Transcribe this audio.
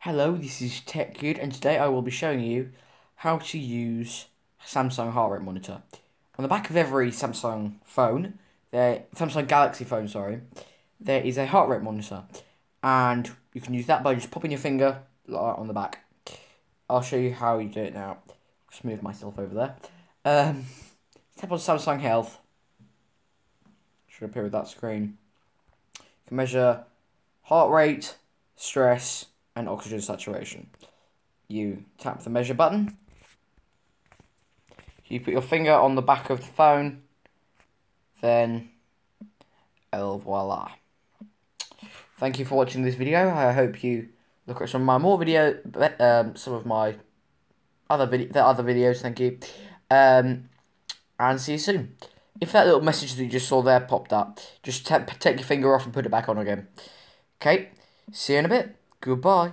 Hello, this is Tech Kid, and today I will be showing you how to use Samsung heart rate monitor. On the back of every Samsung phone, Samsung Galaxy phone, sorry, there is a heart rate monitor, and you can use that by just popping your finger on the back. I'll show you how you do it now. Just move myself over there. Tap on Samsung Health. Should appear with that screen. You can measure heart rate, stress, and oxygen saturation. You tap the measure button. You put your finger on the back of the phone. Then, voila. Thank you for watching this video. I hope you look at some of my some of my other videos. Thank you, and see you soon. If that little message that you just saw there popped up, just take your finger off and put it back on again. Okay, see you in a bit. Goodbye.